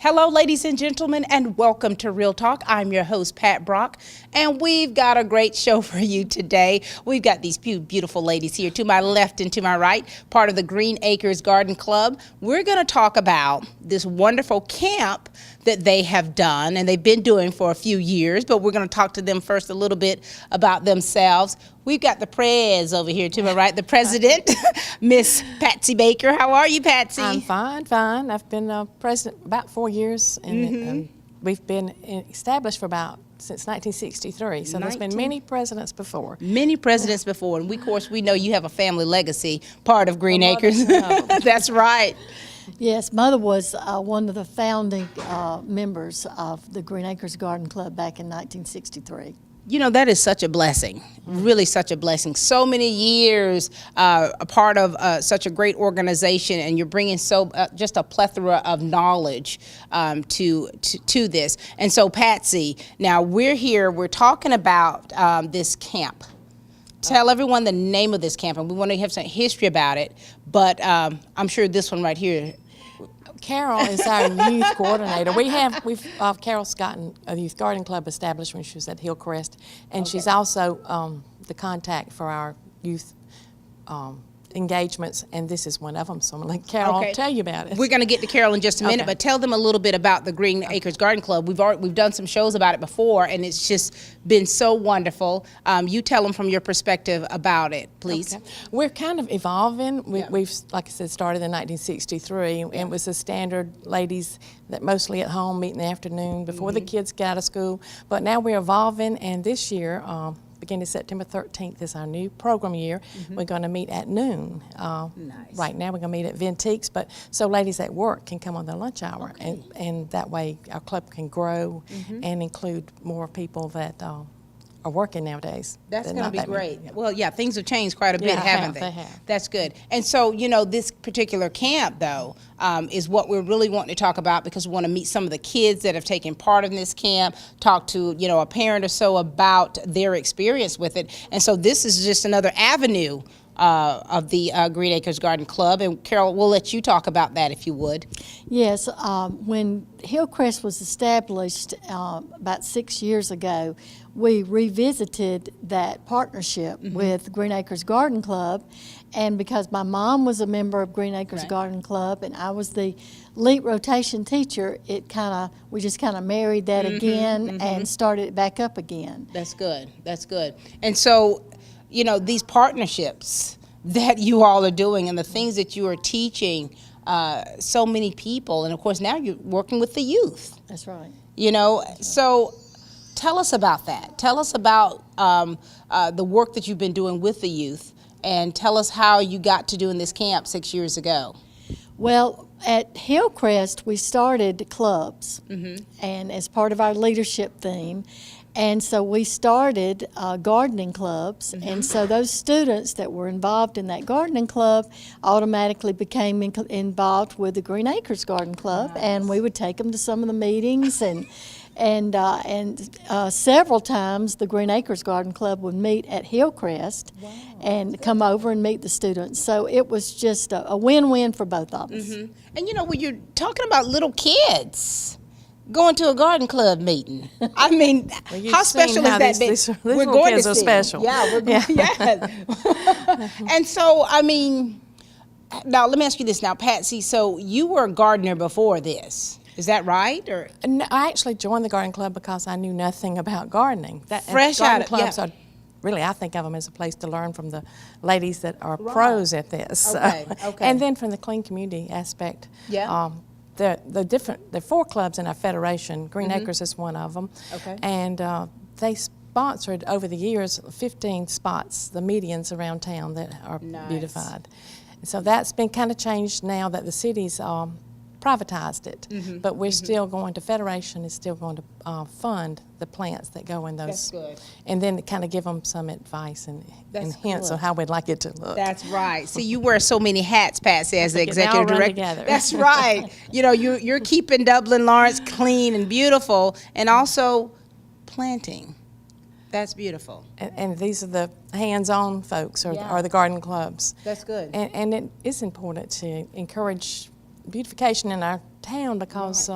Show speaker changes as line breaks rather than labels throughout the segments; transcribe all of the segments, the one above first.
Hello, ladies and gentlemen, and welcome to Real Talk. I'm your host, Pat Brock, and we've got a great show for you today. We've got these beautiful ladies here to my left and to my right, part of the Green Acres Garden Club. We're going to talk about this wonderful camp that they have done, and they've been doing for a few years, but we're going to talk to them first a little bit about themselves. We've got the prez over here to my right, the president, Miss Patsy Baker. How are you, Patsy?
I'm fine. I've been president about 4 years, and we've been established for since 1963. So there's been many presidents before.
Many presidents before, and of course we know you have a family legacy, part of Green Acres. That's right.
Yes, Mother was one of the founding members of the Green Acres Garden Club back in 1963.
You know, that is such a blessing, really such a blessing. So many years a part of such a great organization, and you're bringing just a plethora of knowledge to this. And so, Patsy, now we're talking about this camp. Tell everyone the name of this camp, and we want to have some history about it, but I'm sure this one right here.
Carol is our youth coordinator. Carol's gotten a youth garden club established when she was at Hillcrest, and she's also the contact for our youth engagements, and this is one of them. So I'm going to let Carol tell you about it.
We're going to get to Carol in just a minute, but tell them a little bit about the Green Acres Garden Club. We've done some shows about it before, and it's just been so wonderful. You tell them from your perspective about it, please.
Okay. We're kind of evolving. We've, like I said, started in 1963, and it was the standard ladies that mostly at home meet in the afternoon before the kids get out of school. But now we're evolving, and this year, beginning September 13th is our new program year. We're going to meet at noon.
Nice.
Right now we're going to meet at Ventique's, but so ladies at work can come on their lunch hour, and that way our club can grow and include more people that are working nowadays.
That's going to be great. Well, yeah, things have changed quite a bit, haven't they?
They have.
That's good. And so, you know, this particular camp, though, is what we're really wanting to talk about, because we want to meet some of the kids that have taken part in this camp, talk to, you know, a parent or so about their experience with it. And so this is just another avenue of the Green Acres Garden Club. And Carol, we'll let you talk about that if you would.
Yes, when Hillcrest was established about 6 years ago, we revisited that partnership with Green Acres Garden Club, and because my mom was a member of Green Acres Garden Club and I was the lead rotation teacher, we just kind of married that again and started it back up again.
That's good. That's good. And so, you know, these partnerships that you all are doing and the things that you are teaching so many people, and of course now you're working with the youth.
That's right.
You know, so tell us about that. Tell us about the work that you've been doing with the youth, and tell us how you got to doing this camp 6 years ago.
Well, at Hillcrest we started clubs, and as part of our leadership theme. And so we started gardening clubs, and so those students that were involved in that gardening club automatically became involved with the Green Acres Garden Club, and we would take them to some of the meetings, and several times the Green Acres Garden Club would meet at Hillcrest and come over and meet the students. So it was just a win-win for both of us.
And you know, when you're talking about little kids going to a garden club meeting, I mean, how special is that?
These we're going to see. Special.
Yeah, we're going. Yeah. And so, I mean, now let me ask you this. Now, Patsy, so you were a gardener before this. Is that right? Or
no, I actually joined the garden club because I knew nothing about gardening.
Fresh out of
clubs are really, I think of them as a place to learn from the ladies that are pros at this.
Okay.
And then from the clean community aspect.
Yeah.
There are 4 clubs in our federation. Green Acres is one of them.
Okay.
And they sponsored over the years 15 spots, the medians around town that are beautified. And so that's been kind of changed now that the city's privatized it. But we're still going to, Federation is still going to fund the plants that go in those.
That's good.
And then kind of give them some advice and hints on how we'd like it to look.
That's right. See, you wear so many hats, Patsy, as the executive
run
director.
Together.
That's right. You know, you're keeping Dublin Lawrence clean and beautiful, and also planting. That's beautiful.
And these are the hands-on folks, or the garden clubs.
That's good.
And it is important to encourage beautification in our town because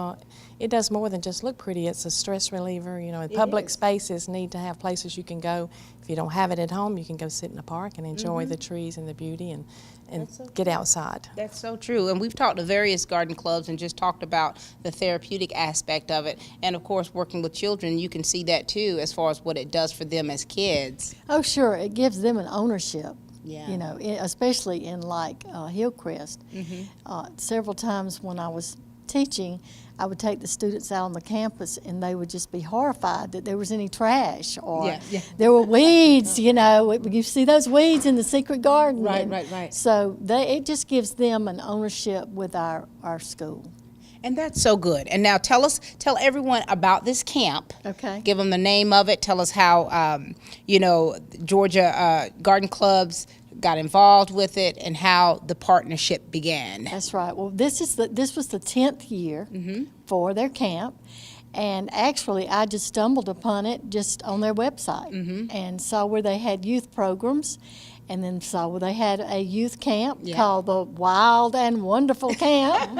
it does more than just look pretty. It's a stress reliever. You know, public spaces need to have places you can go. If you don't have it at home, you can go sit in a park and enjoy the trees and the beauty and get outside.
That's so true. And we've talked to various garden clubs and just talked about the therapeutic aspect of it. And of course, working with children, you can see that too as far as what it does for them as kids.
Oh, sure. It gives them an ownership.
Yeah.
You know, especially in like Hillcrest. Several times when I was teaching, I would take the students out on the campus and they would just be horrified that there was any trash or there were weeds, you know. You see those weeds in the secret garden.
Right.
So it just gives them an ownership with our school.
And that's so good. And now tell everyone about this camp.
Okay.
Give them the name of it. Tell us how, Georgia garden clubs got involved with it and how the partnership began.
That's right. Well, this was the 10th year for their camp. And actually, I just stumbled upon it just on their website and saw where they had youth programs. And then saw where they had a youth camp called the Wild and Wonderful Camp.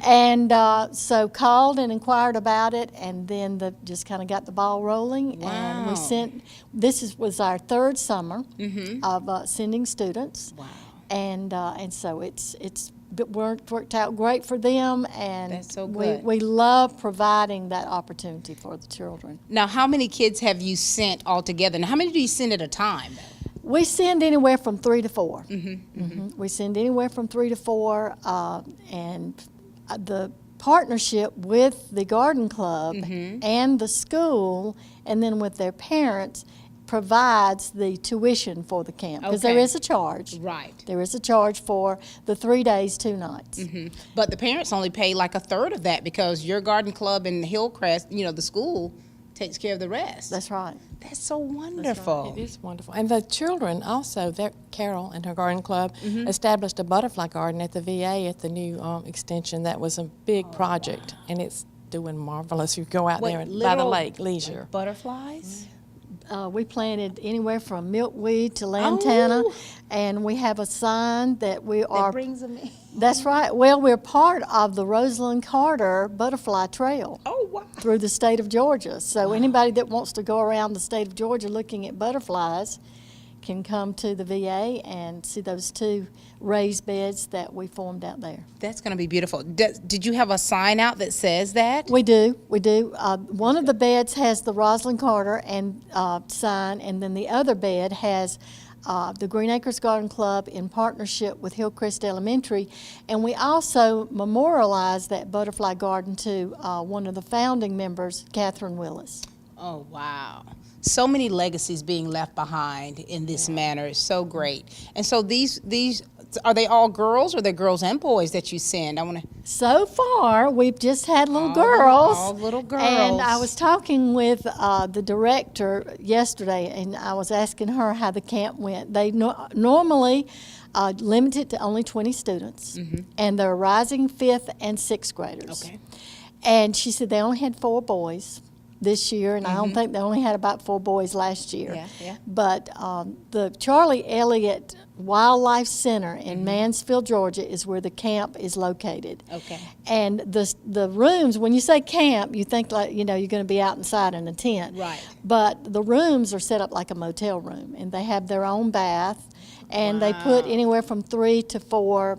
And so called and inquired about it, and then just kind of got the ball rolling.
Wow.
And we sent, was our third summer of sending students.
Wow.
And so it's worked out great for them, and
that's so good.
We love providing that opportunity for the children.
Now, how many kids have you sent altogether? Now, how many do you send at a time?
We send anywhere from 3 to 4. We send anywhere from 3 to 4, and the partnership with the garden club and the school, and then with their parents, provides the tuition for the camp, because there is a charge.
Right.
There is a charge for the 3 days, 2 nights.
But the parents only pay like a third of that because your garden club in Hillcrest, the school, takes care of the rest.
That's right.
That's so wonderful.
It is wonderful. And the children also, Carol and her garden club established a butterfly garden at the VA at the new extension. That was a big project, and it's doing marvelous. You go out there by the lake, leisure.
Butterflies?
We planted anywhere from milkweed to lantana, and we have a sign that we are.
That brings them in.
That's right. Well, we're part of the Rosalind Carter Butterfly Trail.
Oh, wow.
Through the state of Georgia. So anybody that wants to go around the state of Georgia looking at butterflies can come to the VA and see those 2 raised beds that we formed out there.
That's going to be beautiful. Did you have a sign out that says that?
We do. One of the beds has the Rosalind Carter and sign, and then the other bed has the Green Acres Garden Club in partnership with Hillcrest Elementary, and we also memorialized that butterfly garden to one of the founding members, Catherine Willis.
Oh, wow. So many legacies being left behind in this manner. It's so great. And so these are they all girls, or they're girls and boys that you send?
So far, we've just had little girls.
All little girls.
And I was talking with the director yesterday, and I was asking her how the camp went. They normally limit it to only 20 students, and they're rising 5th and 6th graders.
Okay.
And she said they only had 4 boys this year, and I don't think they only had about 4 boys last year.
Yeah.
But the Charlie Elliott Wildlife Center in Mansfield, Georgia, is where the camp is located.
Okay.
And the rooms, when you say camp, you think like you're going to be out inside in a tent.
Right.
But the rooms are set up like a motel room, and they have their own bath, and they put anywhere from 3 to 4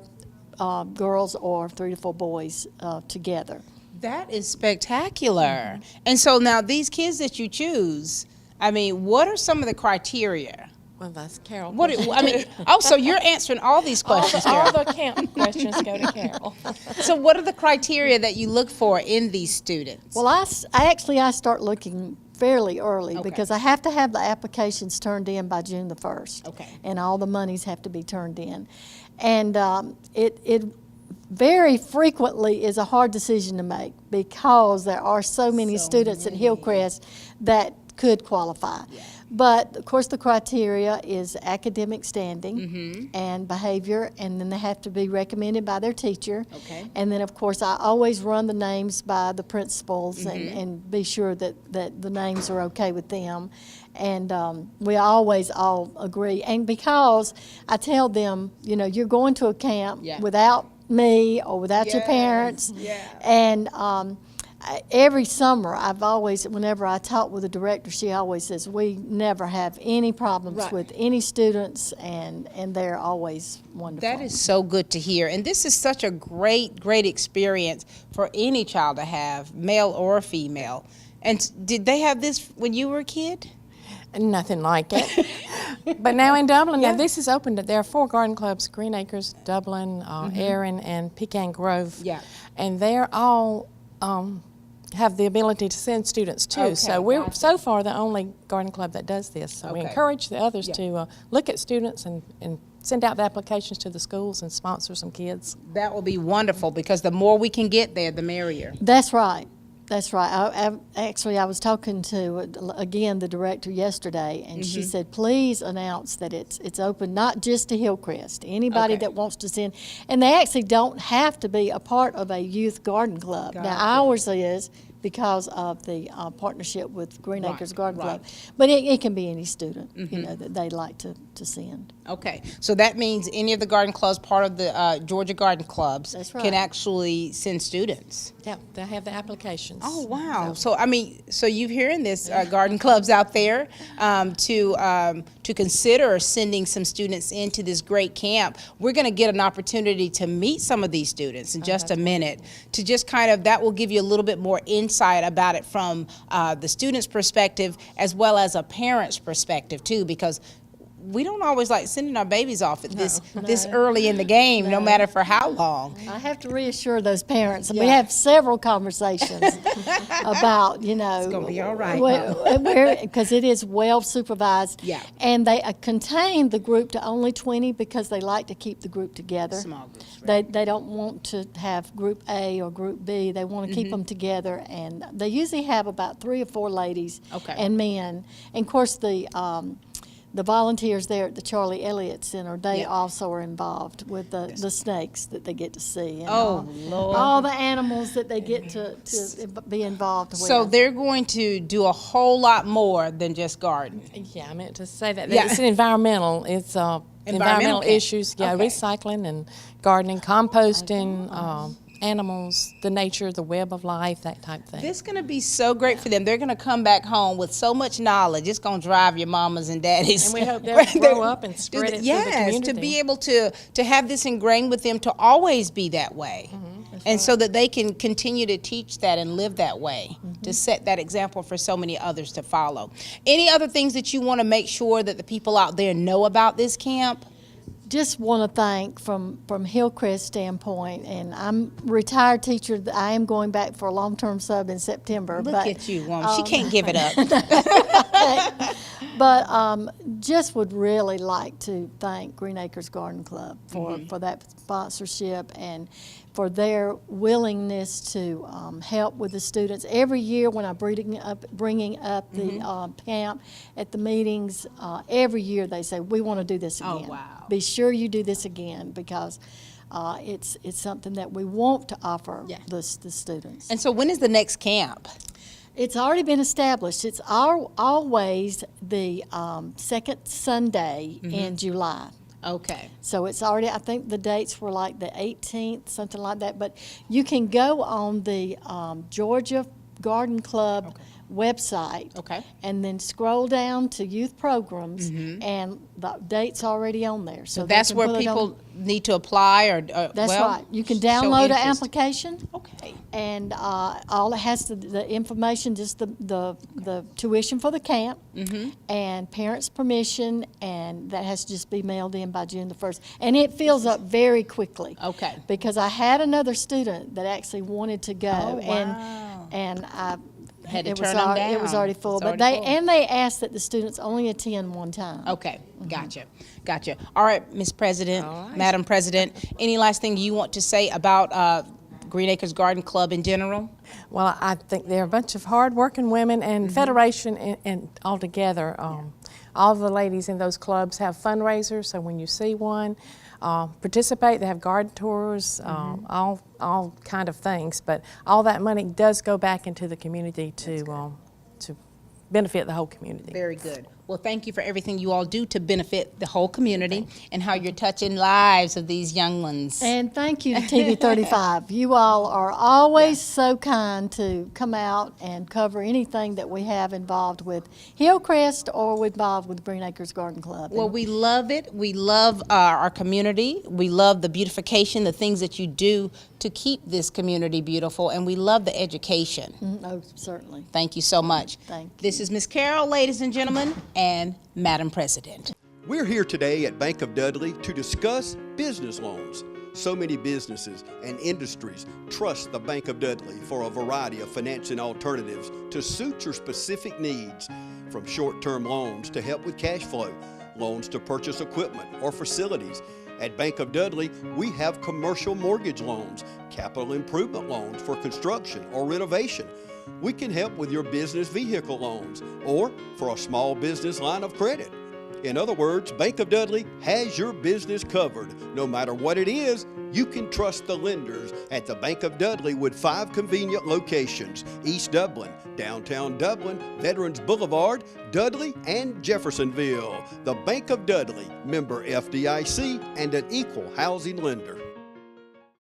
girls or 3 to 4 boys together.
That is spectacular. And so now these kids that you choose, what are some of the criteria?
Well, that's Carol.
So you're answering all these questions,
all
Carol.
the camp questions go to Carol.
So what are the criteria that you look for in these students?
Well, I start looking fairly early
Okay.
because I have to have the applications turned in by June the 1st.
Okay.
And all the monies have to be turned in. And it very frequently is a hard decision to make because there are so many students at Hillcrest that could qualify.
Yeah.
But of course the criteria is academic standing and behavior, and then they have to be recommended by their teacher.
Okay.
And then of course I always run the names by the principals and be sure that the names are okay with them. And we always all agree. And because I tell them, you're going to a camp without me or without your parents.
Yeah.
And every summer, whenever I talk with the director, she always says, we never have any problems
Right.
with any students, and they're always wonderful.
That is so good to hear. And this is such a great experience for any child to have, male or female. And did they have this when you were a kid?
Nothing like it. But now in Dublin, now this is open. There are 4 garden clubs: Green Acres, Dublin, Erin, and Pecan Grove.
Yeah.
And they're all have the ability to send students too.
Okay,
So we're
gotcha.
so far the only garden club that does this. So we
Okay.
encourage the others to look at students and send out the applications to the schools and sponsor some kids.
That will be wonderful, because the more we can get there, the merrier.
That's right. That's right. I was talking to, again, the director yesterday, and she said, please announce that it's open not just to Hillcrest, anybody
Okay.
that wants to send. And they actually don't have to be a part of a youth garden club. Now,
Gotcha.
ours is because of the partnership with Green
Right,
Acres Garden
right.
Club. But it can be any student, that they'd like to send.
Okay, so that means any of the garden clubs, part of the Georgia Garden Clubs,
That's
can
right.
actually send students.
Yeah, they have the applications.
Oh, wow. So, I mean, so you're hearing this, garden clubs out there, to consider sending some students into this great camp. We're going to get an opportunity to meet some of these students in just a minute, to just kind of, that will give you a little bit more insight about it from the student's perspective, as well as a parent's perspective too, because we don't always like sending our babies off at this early in the game, no matter for how long.
I have to reassure those parents.
Yeah.
We have several conversations about, it's
gonna be all right,
because it is well supervised.
Yeah.
And they contain the group to only 20 because they like to keep the group together.
Small groups, right.
They don't want to have group A or group B. They want to keep them together, and they usually have about 3 or 4 ladies
Okay.
and men. And of course, the volunteers there at the Charlie Elliott Center, they
Yeah.
also are involved with the snakes that they get to see. And
Oh, Lord.
all the animals that they get to be involved with.
So they're going to do a whole lot more than just garden.
Yeah, I meant to say that.
Yeah.
It's an environmental. It's environmental
camp.
issues. Yeah,
Okay.
recycling and gardening, composting, animals, the nature, the web of life, that type thing.
This is going to be so great for them. They're going to come back home with so much knowledge. It's going to drive your mamas and daddies.
And we hope they'll grow up and spread it through the
Yes,
community.
to be able to have this ingrained with them to always be that way. And so that they can continue to teach that and live that way, to set that example for so many others to follow. Any other things that you want to make sure that the people out there know about this camp?
Just want to thank from Hillcrest standpoint, and I'm a retired teacher. I am going back for a long-term sub in September.
Look
but,
at you, woman. She can't give it up.
But just would really like to thank Green Acres Garden Club for that sponsorship and for their willingness to help with the students. Every year when I'm bringing up the camp at the meetings, every year they say, we want to do this again.
Oh, wow.
Be sure you do this again, because it's something that we want to offer the students.
And so when is the next camp?
It's already been established. It's always the second Sunday in July.
Okay.
So it's already, I think the dates were like the 18th, something like that. But you can go on the Georgia Garden Club website, and then scroll down to youth programs, and the date's already on there.
So
they
that's
can
where
put it on-
people need to apply, or
That's
well,
right. You can
show
download an
interest.
application.
Okay.
And all it has the information, just the tuition for the camp, and parents' permission, and that has to just be mailed in by June the 1st. And it fills up very quickly.
Okay.
Because I had another student that actually wanted to go,
Oh, wow.
and I
Had to
it was
turn 'em
already, it was
down.
already full.
It's
But
already full.
they asked that the students only attend one time.
Okay, gotcha. All right, Ms. President, Madam President, any last thing you want to say about Green Acres Garden Club in general?
Well, I think they're a bunch of hard-working women and Federation and all together. All the ladies in those clubs have fundraisers, so when you see one, participate. They have garden tours, all kind of things. But all that money does go back into the community to benefit the whole community.
Very good. Well, thank you for everything you all do to benefit the whole community and how you're touching lives of these young ones.
And thank you to TV 35. You all are always so kind to come out and cover anything that we have involved with Hillcrest or involved with Green Acres Garden Club.
Well, we love it. We love our community. We love the beautification, the things that you do to keep this community beautiful, and we love the education.
Oh, certainly.
Thank you so much.
Thank you.
This is Miss Carol, ladies and gentlemen, and Madam President.
We're here today at Bank of Dudley to discuss business loans. So many businesses and industries trust the Bank of Dudley for a variety of financing alternatives to suit your specific needs, from short-term loans to help with cash flow, loans to purchase equipment or facilities. At Bank of Dudley, we have commercial mortgage loans, capital improvement loans for construction or renovation. We can help with your business vehicle loans or for a small business line of credit. In other words, Bank of Dudley has your business covered. No matter what it is, you can trust the lenders at the Bank of Dudley with 5 convenient locations: East Dublin, downtown Dublin, Veterans Boulevard, Dudley, and Jeffersonville. The Bank of Dudley, member FDIC, and an equal housing lender.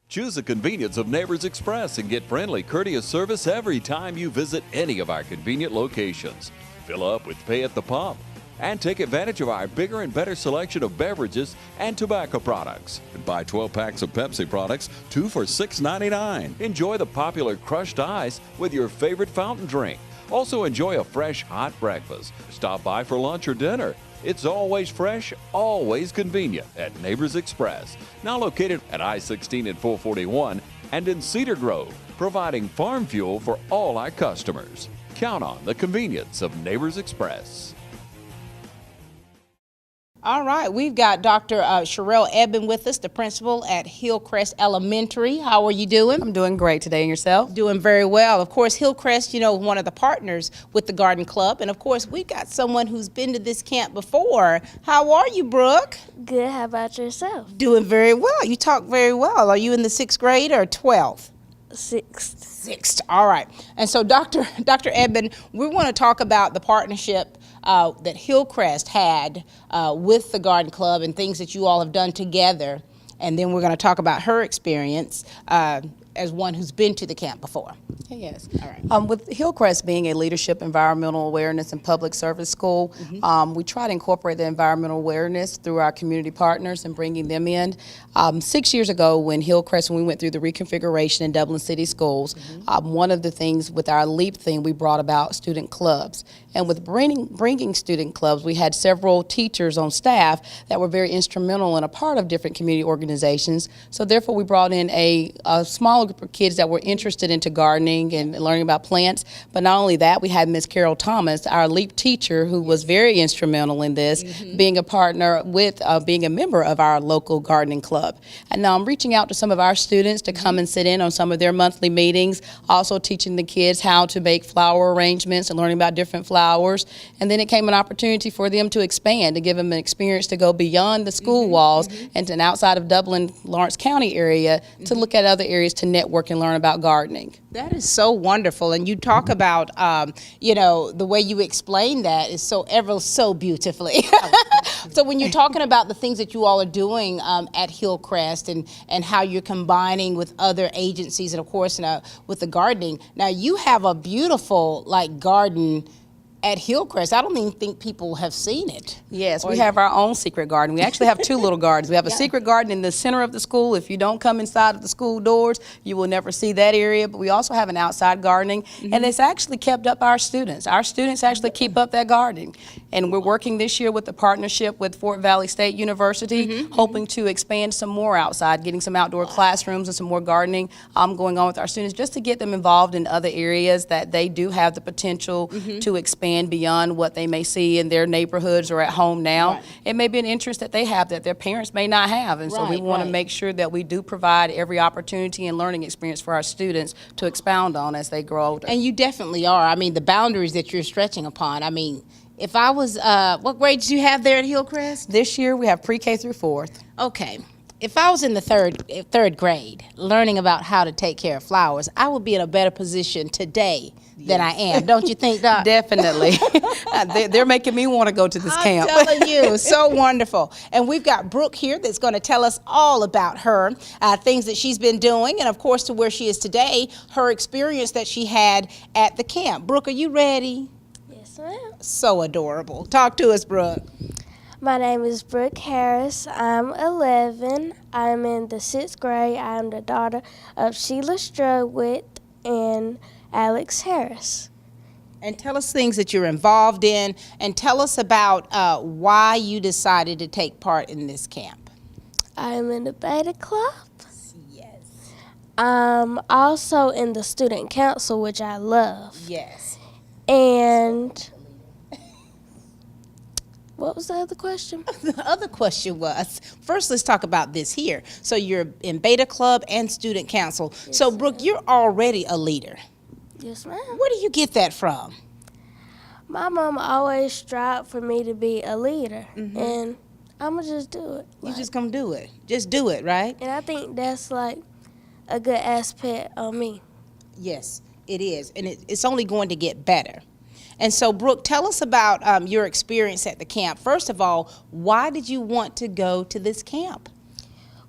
Choose the convenience of Neighbors Express and get friendly, courteous service every time you visit any of our convenient locations. Fill up with pay at the pump and take advantage of our bigger and better selection of beverages and tobacco products. And buy 12 packs of Pepsi products, 2 for $6.99. Enjoy the popular crushed ice with your favorite fountain drink. Also enjoy a fresh, hot breakfast. Stop by for lunch or dinner. It's always fresh, always convenient at Neighbors Express. Now located at I-16 and 441 and in Cedar Grove, providing farm fuel for all our customers. Count on the convenience of Neighbors Express.
All right, we've got Dr. Sherelle Eben with us, the principal at Hillcrest Elementary. How are you doing?
I'm doing great today, and yourself?
Doing very well. Of course, Hillcrest, you know, one of the partners with the Garden Club. And of course, we've got someone who's been to this camp before. How are you, Brooke?
Good. How about yourself?
Doing very well. You talk very well. Are you in the 6th grade or 12th?
6th.
6th. All right. And so, Dr. Eben, we want to talk about the partnership that Hillcrest had with the Garden Club and things that you all have done together. And then we're going to talk about her experience as one who's been to the camp before.
Yes.
All right.
With Hillcrest being a leadership, environmental awareness, and public service school, we try to incorporate the environmental awareness through our community partners and bringing them in. 6 years ago, when we went through the reconfiguration in Dublin City Schools, one of the things with our LEAP thing, we brought about student clubs. And with bringing student clubs, we had several teachers on staff that were very instrumental and a part of different community organizations. So therefore, we brought in a smaller group of kids that were interested into gardening and learning about plants. But not only that, we had Miss Carol Thomas, our LEAP teacher, who was very instrumental in this, being a partner with, being a member of our local gardening club. And now I'm reaching out to some of our students to come and sit in on some of their monthly meetings, also teaching the kids how to make flower arrangements and learning about different flowers. And then it came an opportunity for them to expand, to give them an experience to go beyond the school walls and to outside of Dublin, Lawrence County area to look at other areas to network and learn about gardening.
That is so wonderful. And you talk about, you know, the way you explain that is so beautifully. So when you're talking about the things that you all are doing at Hillcrest and how you're combining with other agencies and of course with the gardening, now you have a beautiful garden at Hillcrest. I don't even think people have seen it.
Yes, we have our own secret garden. We actually have 2 little gardens. We have a secret garden in the center of the school. If you don't come inside of the school doors, you will never see that area. But we also have an outside gardening, and it's actually kept up our students. Our students actually keep up that gardening. And we're working this year with a partnership with Fort Valley State University, hoping to expand some more outside, getting some outdoor classrooms and some more gardening going on with our students, just to get them involved in other areas that they do have the potential to expand beyond what they may see in their neighborhoods or at home now.
Right.
It may be an interest that they have that their parents may not have, and so we want to make sure that we do provide every opportunity and learning experience for our students to expound on as they grow older.
And you definitely are. I mean, the boundaries that you're stretching upon. I mean, if I was, what grade did you have there at Hillcrest?
This year we have pre-K through 4th.
Okay. If I was in the third grade learning about how to take care of flowers, I would be in a better position today than I am. Don't you think, Doc?
Definitely. They're making me want to go to this camp.
I'm telling you, so wonderful. And we've got Brooke here that's going to tell us all about her, things that she's been doing, and of course to where she is today, her experience that she had at the camp. Brooke, are you ready?
Yes, ma'am.
So adorable. Talk to us, Brooke.
My name is Brooke Harris. I'm 11. I'm in the 6th grade. I'm the daughter of Sheila Strudwick and Alex Harris.
And tell us things that you're involved in, and tell us about why you decided to take part in this camp.
I'm in the Beta Club.
Yes.
I'm also in the Student Council, which I love.
Yes.
And what was the other question?
The other question was, first let's talk about this here. So you're in Beta Club and Student Council. So Brooke, you're already a leader.
Yes, ma'am.
Where do you get that from?
My mom always strived for me to be a leader, and I'm going to just do it.
You just gonna do it. Just do it, right?
And I think that's like a good aspect of me.
Yes, it is. And it's only going to get better. And so, Brooke, tell us about your experience at the camp. First of all, why did you want to go to this camp?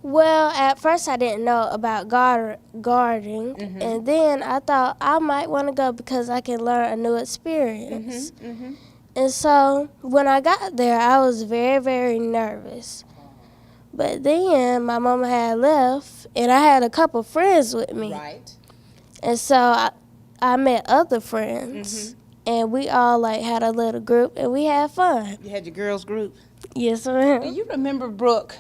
Well, at first I didn't know about gardening, and then I thought I might want to go because I can learn a new experience. And so when I got there, I was very, very nervous. But then my mama had left, and I had a couple friends with me.
Right.
And so I met other friends, and we all like had a little group, and we had fun.
You had your girls group.
Yes,
Do
ma'am.
you remember Brooke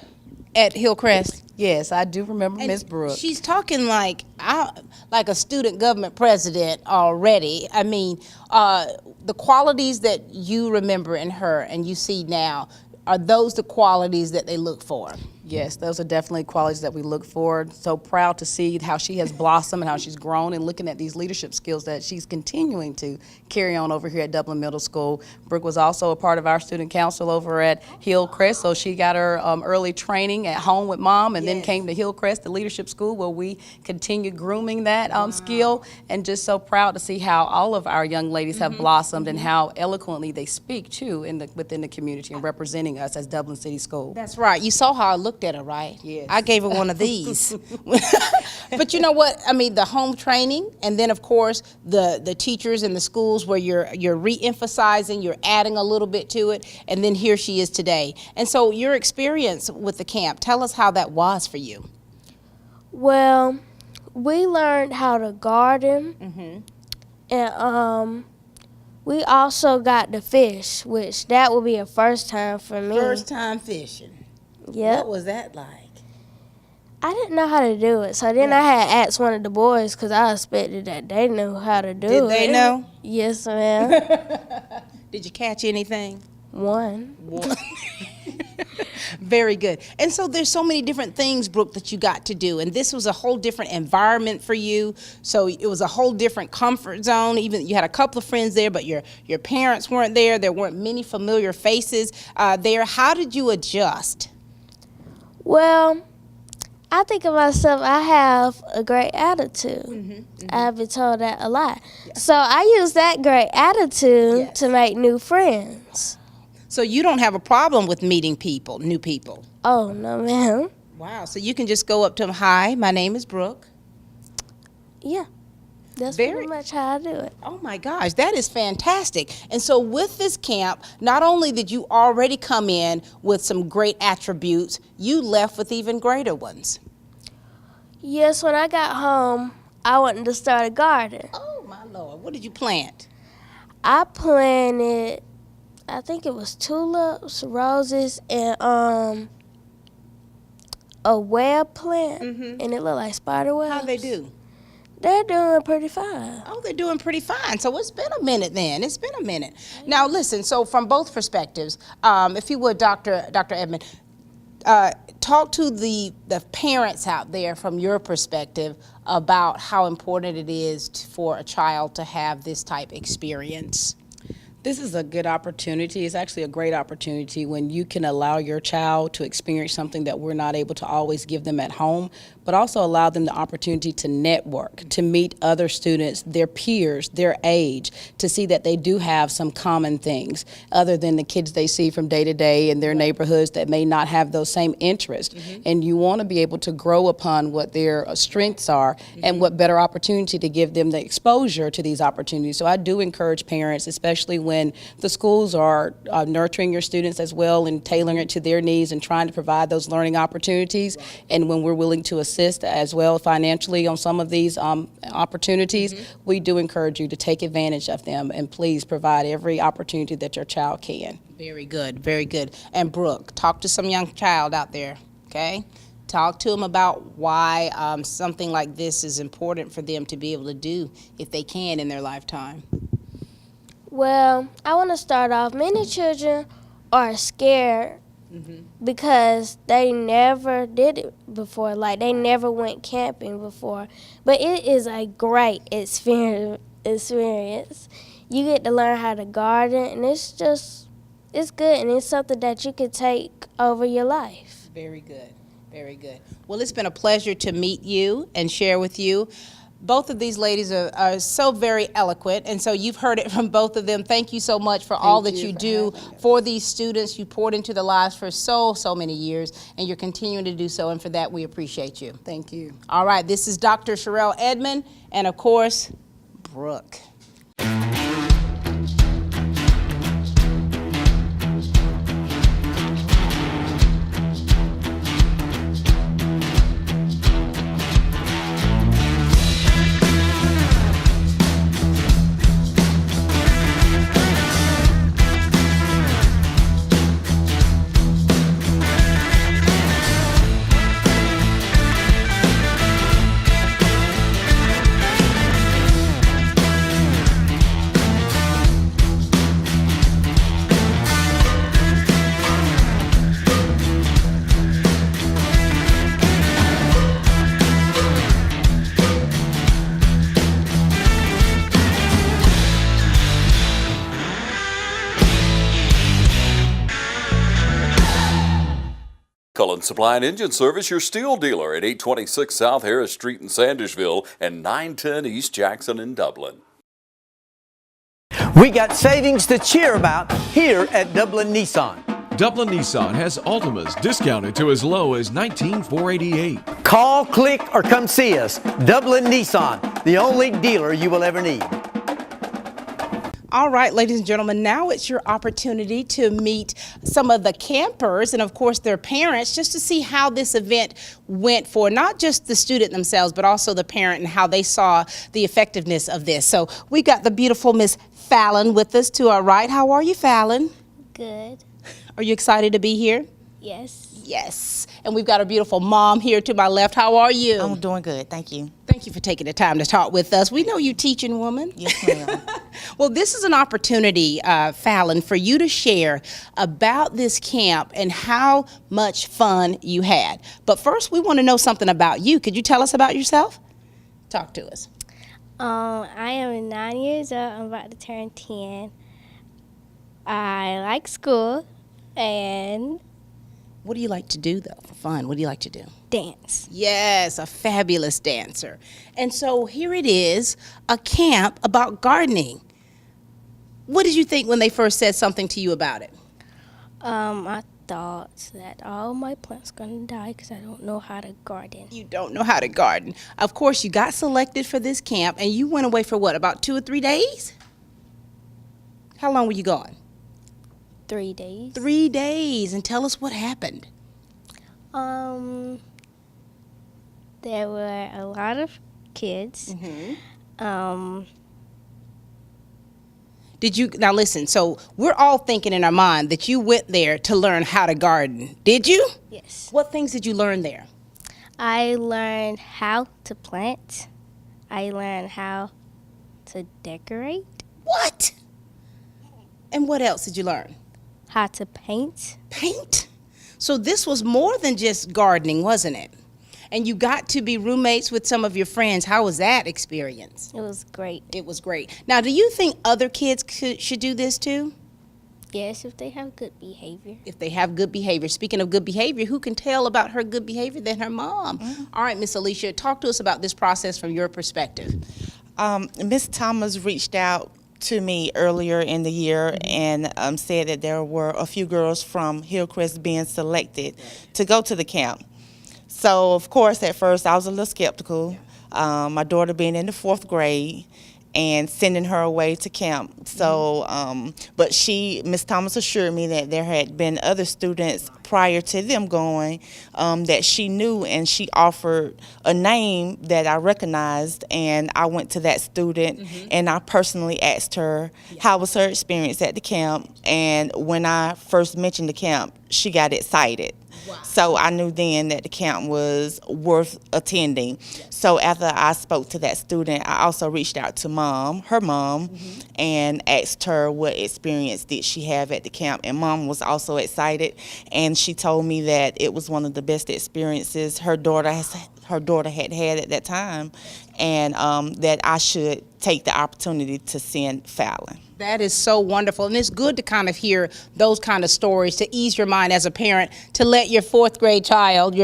at Hillcrest?
Yes, I do remember Miss Brooke.
She's talking like a student government president already. I mean, the qualities that you remember in her and you see now, are those the qualities that they look for?
Yes, those are definitely qualities that we look for. So proud to see how she has blossomed and how she's grown, and looking at these leadership skills that she's continuing to carry on over here at Dublin Middle School. Brooke was also a part of our student council over at Hillcrest, so she got her early training at home with mom, and then came to Hillcrest, the leadership school, where we continued grooming that skill. And just so proud to see how all of our young ladies have blossomed and how eloquently they speak too within the community and representing us as Dublin City School.
That's right. You saw how I looked at her, right?
Yes.
I gave her one of these. But you know what? I mean, the home training, and then of course the teachers in the schools where you're re-emphasizing, you're adding a little bit to it, and then here she is today. And so your experience with the camp, tell us how that was for you.
Well, we learned how to garden, and we also got to fish, which that would be a first time for me.
First time fishing.
Yep.
What was that like?
I didn't know how to do it, so then I had asked one of the boys because I expected that they knew how to do it.
Did they know?
Yes, ma'am.
Did you catch anything?
One.
Very good. And so there's so many different things, Brooke, that you got to do. And this was a whole different environment for you. So it was a whole different comfort zone. Even you had a couple of friends there, but your parents weren't there. There weren't many familiar faces there. How did you adjust?
Well, I think of myself, I have a great attitude. I've been told that a lot. So I use that great attitude to make new friends.
So you don't have a problem with meeting people, new people?
Oh, no, ma'am.
Wow. So you can just go up to them, hi, my name is Brooke.
Yeah. That's
Very-
pretty much how I do it.
Oh my gosh, that is fantastic. And so with this camp, not only did you already come in with some great attributes, you left with even greater ones.
Yes, when I got home, I wanted to start a garden.
Oh my Lord, what did you plant?
I planted, I think it was tulips, roses, and a web plant, and it looked like spider webs.
How they do?
They're doing pretty fine.
Oh, they're doing pretty fine. So it's been a minute then. It's been a minute. Now listen, so from both perspectives, if you would, Dr. Edmond, talk to the parents out there from your perspective about how important it is for a child to have this type experience.
This is a good opportunity. It's actually a great opportunity when you can allow your child to experience something that we're not able to always give them at home, but also allow them the opportunity to network, to meet other students, their peers, their age, to see that they do have some common things other than the kids they see from day to day in their neighborhoods that may not have those same interests. And you want to be able to grow upon what their strengths are and what better opportunity to give them the exposure to these opportunities. So I do encourage parents, especially when the schools are nurturing your students as well and tailoring it to their needs and trying to provide those learning opportunities. And when we're willing to assist as well financially on some of these opportunities, we do encourage you to take advantage of them and please provide every opportunity that your child can.
Very good, very good. And Brooke, talk to some young child out there, okay? Talk to them about why something like this is important for them to be able to do if they can in their lifetime.
Well, I want to start off. Many children are scared because they never did it before. Like, they never went camping before. But it is a great experience. You get to learn how to garden, and it's good, and it's something that you can take over your life.
Very good, very good. Well, it's been a pleasure to meet you and share with you. Both of these ladies are so very eloquent, and so you've heard it from both of them. Thank you so much for all that you do for these students. You poured into their lives for so many years, and you're continuing to do so, and for that we appreciate you.
Thank you.
All right, this is Dr. Sherelle Edmond, and of course, Brooke.
Cullen Supply and Engine Service, your steel dealer at 826 South Harris Street in Sandishville and 910 East Jackson in Dublin.
We got savings to cheer about here at Dublin Nissan.
Dublin Nissan has Altimas discounted to as low as $19,488.
Call, click, or come see us. Dublin Nissan, the only dealer you will ever need.
All right, ladies and gentlemen, now it's your opportunity to meet some of the campers and, of course, their parents, just to see how this event went for not just the student themselves, but also the parent and how they saw the effectiveness of this. So we got the beautiful Miss Fallon with us to our right. How are you, Fallon?
Good.
Are you excited to be here?
Yes.
Yes. And we've got a beautiful mom here to my left. How are you?
I'm doing good, thank you.
Thank you for taking the time to talk with us. We know you teaching woman.
Yes, ma'am.
Well, this is an opportunity, Fallon, for you to share about this camp and how much fun you had. But first, we want to know something about you. Could you tell us about yourself? Talk to us.
I am 9 years old. I'm about to turn 10. I like school and
What do you like to do, though, for fun? What do you like to do?
dance.
Yes, a fabulous dancer. And so here it is, a camp about gardening. What did you think when they first said something to you about it?
I thought that all my plants gonna die because I don't know how to garden.
You don't know how to garden. Of course, you got selected for this camp, and you went away for what, about 2 or 3 days? How long were you gone?
3 days.
3 days. And tell us what happened.
There were a lot of kids.
Did you, now listen, so we're all thinking in our mind that you went there to learn how to garden. Did you?
Yes.
What things did you learn there?
I learned how to plant. I learned how to decorate.
What? And what else did you learn?
How to paint.
Paint. So this was more than just gardening, wasn't it? And you got to be roommates with some of your friends. How was that experience?
It was great.
It was great. Now, do you think other kids should do this too?
Yes, if they have good behavior.
If they have good behavior. Speaking of good behavior, who can tell about her good behavior than her mom? All right, Miss Alicia, talk to us about this process from your perspective.
Miss Thomas reached out to me earlier in the year and said that there were a few girls from Hillcrest being selected to go to the camp. So, of course, at first I was a little skeptical. My daughter being in the 4th grade and sending her away to camp. So, but Miss Thomas assured me that there had been other students prior to them going that she knew, and she offered a name that I recognized, and I went to that student and I personally asked her how was her experience at the camp, and when I first mentioned the camp, she got excited. So I knew then that the camp was worth attending. So after I spoke to that student, I also reached out to her mom, and asked her what experience did she have at the camp. And Mom was also excited, and she told me that it was one of the best experiences her daughter had had at that time, and that I should take the opportunity to send Fallon.
That is so wonderful, and it's good to kind of hear those kind of stories to ease your mind as a parent, to let your 4th grade child,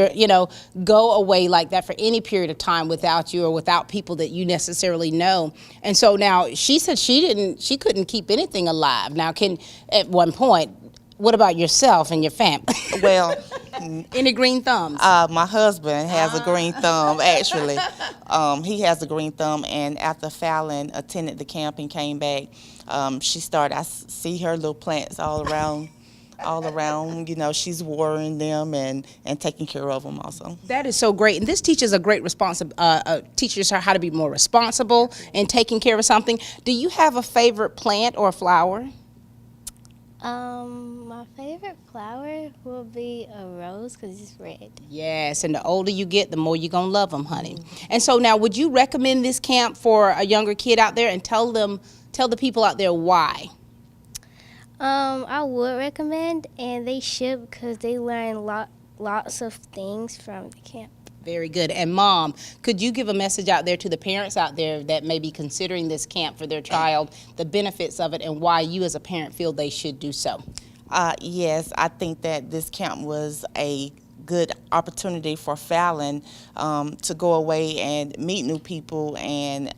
go away like that for any period of time without you or without people that you necessarily know. And so now she said she couldn't keep anything alive. Now, at one point, what about yourself and your family?
Well,
any green thumbs?
My husband has a green thumb, actually. He has a green thumb, and after Fallon attended the camp and came back, she started, I see her little plants all around, she's watering them and taking care of them also.
That is so great, and this teaches teaches her how to be more responsible in taking care of something. Do you have a favorite plant or flower?
My favorite flower will be a rose because it's red.
Yes, and the older you get, the more you're going to love them, honey. And so now, would you recommend this camp for a younger kid out there, and tell the people out there why?
I would recommend, and they should, because they learn lots of things from the camp.
Very good. And Mom, could you give a message out there to the parents out there that may be considering this camp for their child, the benefits of it, and why you as a parent feel they should do so?
Yes, I think that this camp was a good opportunity for Fallon to go away and meet new people and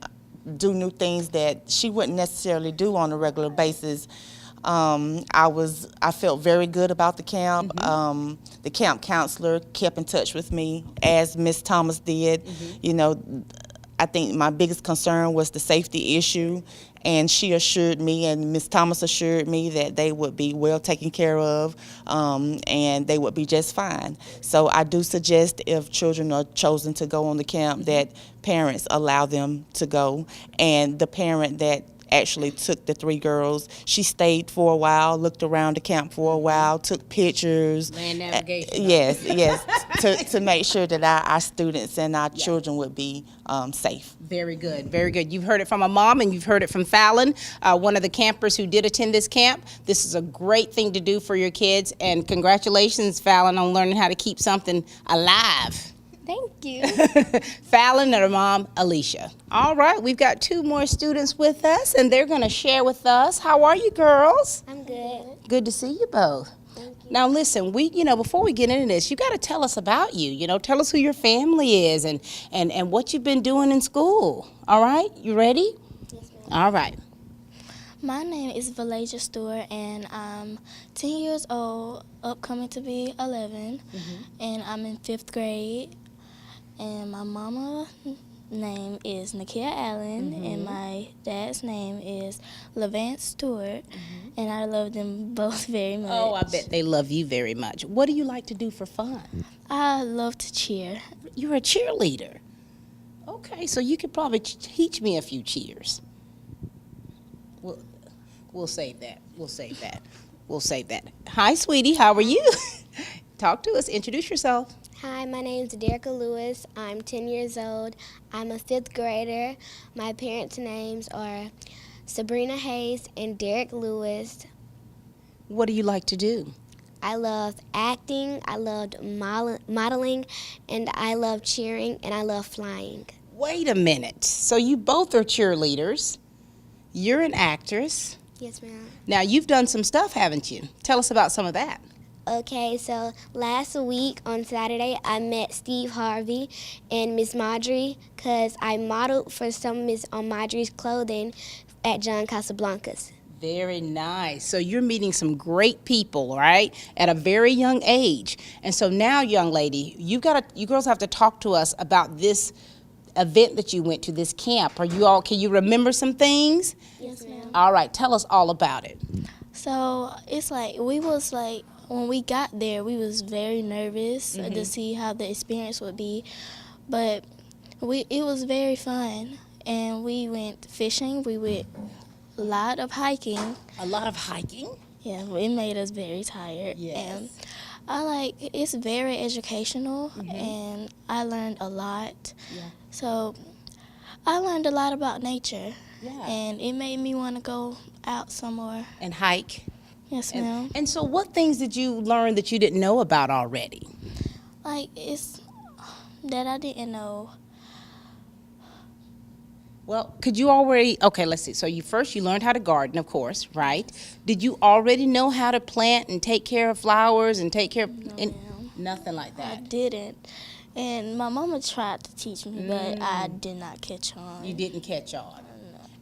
do new things that she wouldn't necessarily do on a regular basis. I felt very good about the camp. The camp counselor kept in touch with me, as Miss Thomas did. I think my biggest concern was the safety issue, and she assured me, and Miss Thomas assured me, that they would be well taken care of, and they would be just fine. So I do suggest, if children are chosen to go on the camp, that parents allow them to go. And the parent that actually took the 3 girls, she stayed for a while, looked around the camp for a while, took pictures.
Land navigation.
Yes, to make sure that our students and our children would be safe.
Very good, very good. You've heard it from a mom, and you've heard it from Fallon, one of the campers who did attend this camp. This is a great thing to do for your kids, and congratulations, Fallon, on learning how to keep something alive.
Thank you.
Fallon and her mom, Alicia. All right, we've got 2 more students with us, and they're going to share with us. How are you, girls?
I'm good.
Good to see you both.
Thank you.
Now, listen, before we get into this, you got to tell us about you. Tell us who your family is and what you've been doing in school. All right, you ready?
Yes, ma'am.
All right.
My name is Valasia Stewart, and I'm 10 years old, upcoming to be 11, and I'm in 5th grade. And my mama's name is Nakia Allen, and my dad's name is Levance Stewart, and I love them both very much.
Oh, I bet they love you very much. What do you like to do for fun?
I love to cheer.
You're a cheerleader. Okay, so you could probably teach me a few cheers. We'll save that. We'll save that. Hi, sweetie. How are you? Talk to us. Introduce yourself.
Hi, my name is Derica Lewis. I'm 10 years old. I'm a 5th grader. My parents' names are Sabrina Hayes and Derek Lewis.
What do you like to do?
I loved acting, I loved modeling, and I loved cheering, and I loved flying.
Wait a minute. So you both are cheerleaders. You're an actress.
Yes, ma'am.
Now, you've done some stuff, haven't you? Tell us about some of that.
Okay, so last week on Saturday, I met Steve Harvey and Miss Marjorie because I modeled for some of Miss Marjorie's clothing at John Casablancas.
Very nice. So you're meeting some great people, right, at a very young age. And so now, young lady, you girls have to talk to us about this event that you went to, this camp. Can you remember some things?
Yes, ma'am.
All right, tell us all about it.
So it's like when we got there, we was very nervous to see how the experience would be, but it was very fun, and we went fishing. We went a lot of hiking.
A lot of hiking?
Yeah, it made us very tired.
Yes.
And it's very educational, and I learned a lot.
Yeah.
So I learned a lot about nature,
Yeah.
and it made me want to go out somewhere.
And hike.
Yes, ma'am.
And so what things did you learn that you didn't know about already?
It's that I didn't know.
Well, let's see. So you learned how to garden, of course, right? Did you already know how to plant and take care of flowers and take care of nothing like
I
that?
didn't. And my mama tried to teach me, but I did not catch on.
You didn't catch on.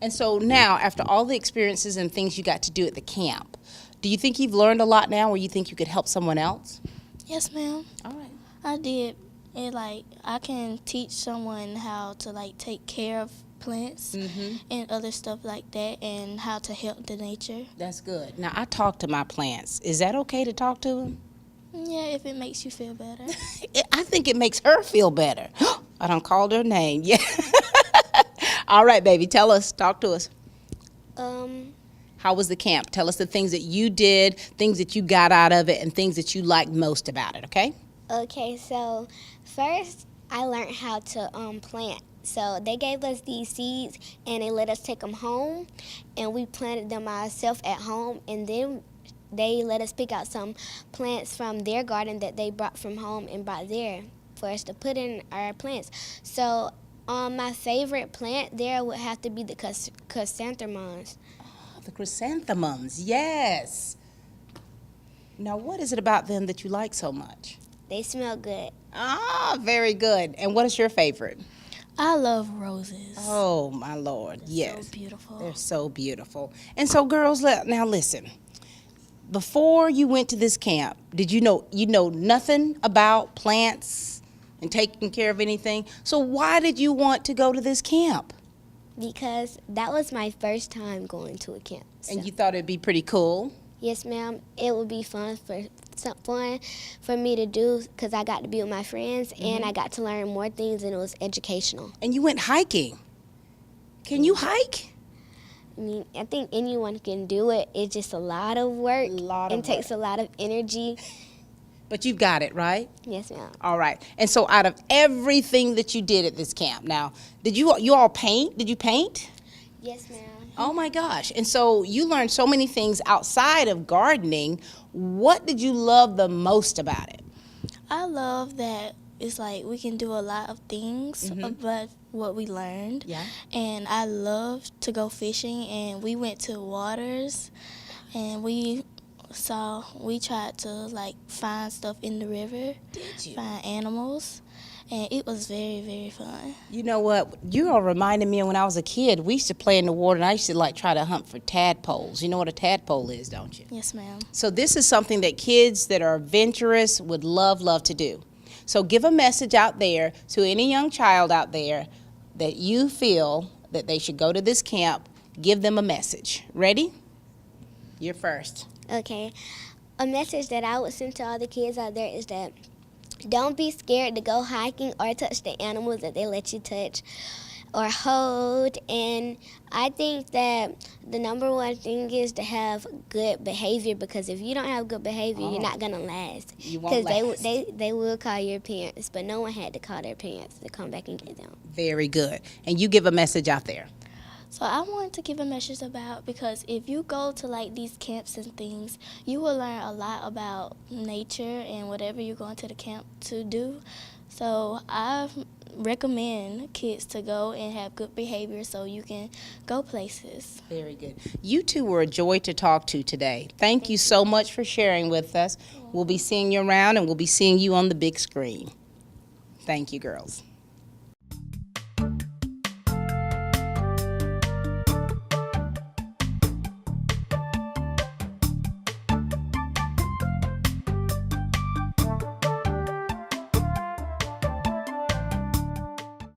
And so now, after all the experiences and things you got to do at the camp, do you think you've learned a lot now where you think you could help someone else?
Yes, ma'am.
All right.
I did. I can teach someone how to take care of plants and other stuff like that, and how to help the nature.
That's good. Now, I talk to my plants. Is that okay to talk to them?
Yeah, if it makes you feel better.
I think it makes her feel better. I done called her name. Yeah. All right, baby. Talk to us. How was the camp? Tell us the things that you did, things that you got out of it, and things that you liked most about it, okay?
Okay, so first I learned how to plant. So they gave us these seeds, and they let us take them home, and we planted them ourselves at home, and then they let us pick out some plants from their garden that they brought from home and brought there for us to put in our plants. So my favorite plant there would have to be the chrysanthemums.
Oh, the chrysanthemums, yes. Now, what is it about them that you like so much?
They smell good.
Ah, very good. And what is your favorite?
I love roses.
Oh, my Lord, yes.
So beautiful.
They're so beautiful. And so, girls, now listen. Before you went to this camp, did you know nothing about plants and taking care of anything? So why did you want to go to this camp?
Because that was my first time going to a camp. So.
And you thought it'd be pretty cool?
Yes, ma'am. It would be fun for me to do because I got to be with my friends and I got to learn more things, and it was educational.
And you went hiking. Can you hike?
I mean, I think anyone can do it. It's just a lot of work. It takes a lot of energy.
But you've got it, right?
Yes, ma'am.
All right. And so out of everything that you did at this camp, now, did you all paint? Did you paint?
Yes, ma'am.
Oh, my gosh. And so you learned so many things outside of gardening. What did you love the most about it?
I love that it's we can do a lot of things about what we learned.
Yeah.
And I love to go fishing, and we went to waters, and we tried to find stuff in the river.
Did you?
Find animals. And it was very, very fun.
You know what? You all reminded me of when I was a kid. We used to play in the water, and I used to try to hunt for tadpoles. You know what a tadpole is, don't you?
Yes, ma'am.
So this is something that kids that are adventurous would love to do. So give a message out there to any young child out there that you feel that they should go to this camp. Give them a message. Ready? You're first.
Okay. A message that I would send to all the kids out there is that don't be scared to go hiking or touch the animals that they let you touch or hold. And I think that the number one thing is to have good behavior, because if you don't have good behavior, you're not going to last.
You won't last.
They will call your parents, but no one had to call their parents to come back and get them.
Very good. And you give a message out there.
So I wanted to give a message about, because if you go to like these camps and things, you will learn a lot about nature and whatever you're going to the camp to do. So I recommend kids to go and have good behavior so you can go places.
Very good. You two were a joy to talk to today. Thank you so much for sharing with us. We'll be seeing you around, and we'll be seeing you on the big screen. Thank you, girls.